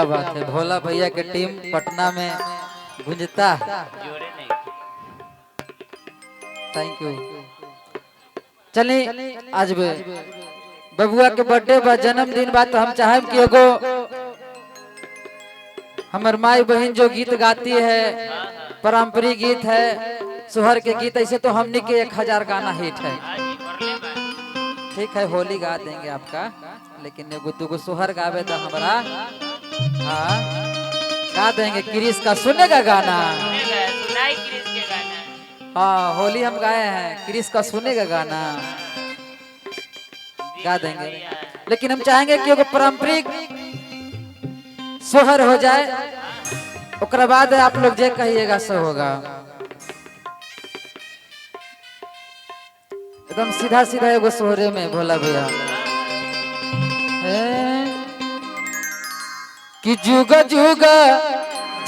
बात है, भोला भैया के टीम पटना में गुंजता। Thank you. चलिए आज बबुआ के बर्थडे बा, जन्मदिन बा, तो हम चाहे कि एगो हमार माई बहन जो गीत गाती है, पारंपरिक गीत है, सोहर के गीत, ऐसे तो हमने के 1000 गाना हिट है। ठीक है, होली गा देंगे आपका, लेकिन एगो दुगो सोहर गावे तो हमारा हाँ गा देंगे। क्रिस का सुनेगा गाना, हाँ होली हम गाए हैं, क्रिस का सुनेगा गाना गा देंगे। लेकिन हम चाहेंगे कि एगो पारंपरिक सोहर हो जाए, उसके बाद आप लोग जे कहिएगा सो होगा। एकदम सीधा सीधा एगो सोहरे में भोला भैया कि जुग जुग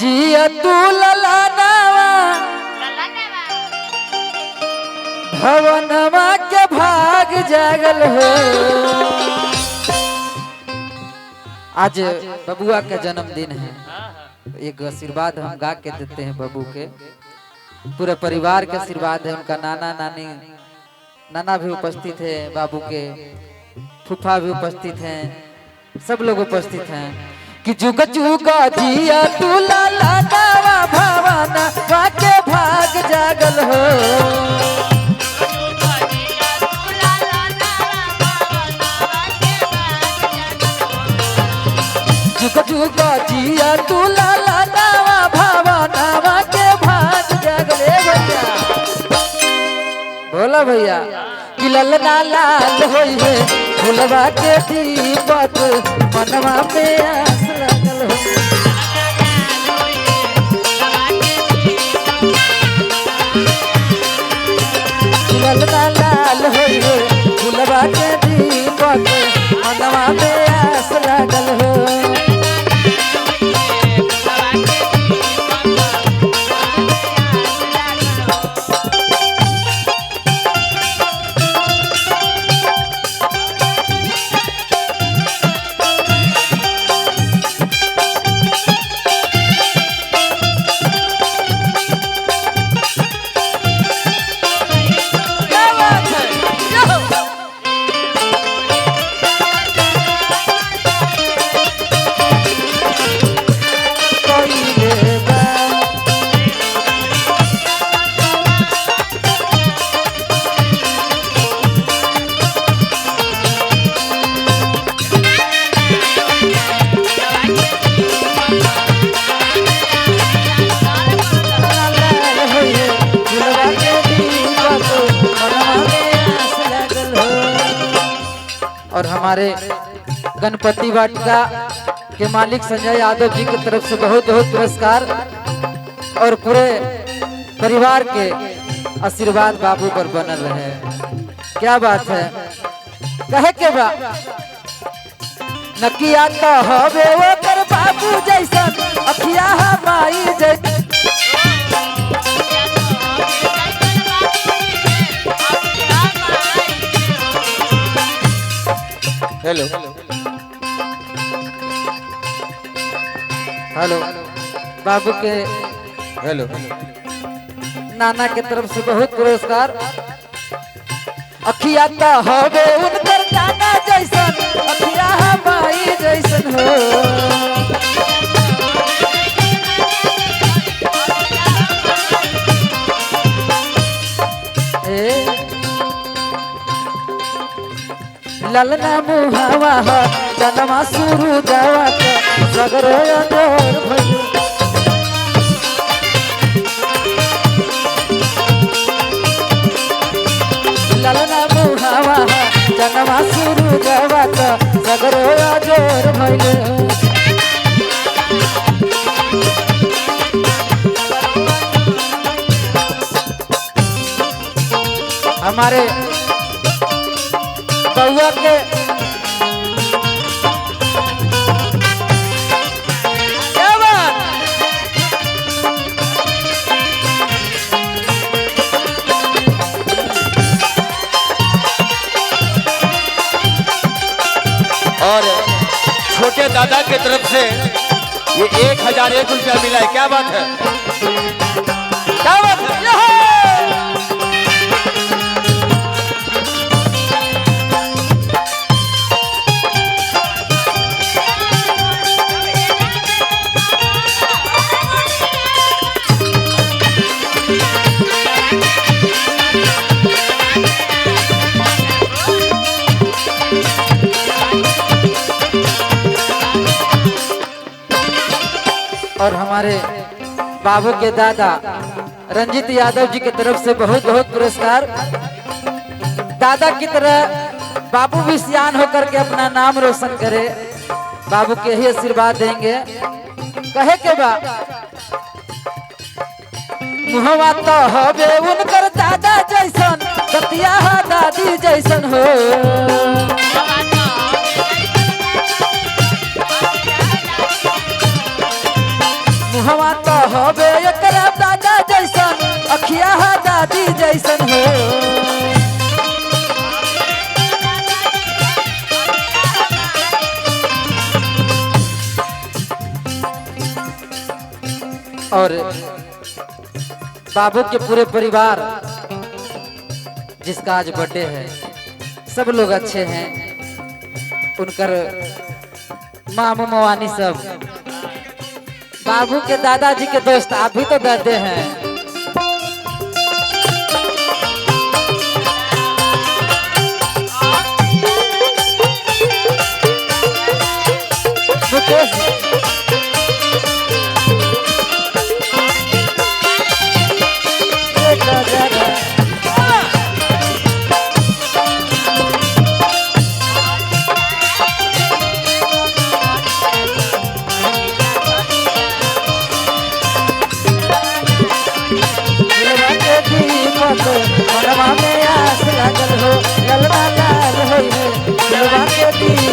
जिया तू ललनावा, भवनवा के भाग जागल हो। आज बबुआ का जन्मदिन है, एक आशीर्वाद हम गा के देते हैं बबू के, पूरे परिवार के आशीर्वाद है। उनका नाना नानी, नाना भी उपस्थित है, बाबू के फूफा भी उपस्थित हैं, सब लोग उपस्थित हैं कि जुग जुग जिया तू ललनावा, भवनवा के भाग जागल हो। जुग जुग जिया तू ललनावा, भवनवा के भाग जागले भैया। बोला भैया कि ललना लाल होई है, फुलवा के दीपक मनवा पे आस लगल हो। ललना लाल होई है, फुलवा के दीपक मनवा पे आस लगल हो। और हमारे गणपति वाटिका के मालिक संजय यादव जी की तरफ से बहुत बहुत पुरस्कार और पूरे परिवार के आशीर्वाद बाबू पर बनल रहे। क्या बात है, कहे के बा नकिया तो हवे वो कर बाबू जैसा, अखिया माई जैसा। हेलो हेलो बाबू के हेलो नाना के तरफ से बहुत पुरस्कार। अखिया तो हवे उनकर नाना जैसन, अखिया माई जैसन हो। ललना मुहावा जनमा शुरू जावा सगरो अदोर भइल। ललना मुहावा जनमा शुरू जावा सगरो अदोर भइल। हमारे बउआ के और छोटे दादा के तरफ से ये 1001 रुपया मिला है, क्या बात है, क्या बात है। और हमारे बाबू के दादा रंजीत यादव जी की तरफ से बहुत बहुत पुरस्कार। दादा की तरह बाबू भी सियान होकर के अपना नाम रोशन करे, बाबू के ही आशीर्वाद देंगे। कहे के बा मुहवा तो हवे उनकर दादा जैसन, सतिया दादी जैसन हो। मुहवा तो हवे एकरा दादा जैसन, अखिया दादी जैसन हो। और बाबू के पूरे परिवार जिसका आज बर्थडे है, सब लोग अच्छे हैं। उनकर मामू मवानी सब, बाबू के दादाजी के दोस्त आप भी तो दादे हैं। मुकेश मनवा में आस लागल हो, ललवा लाल होई है, दिलवा के दी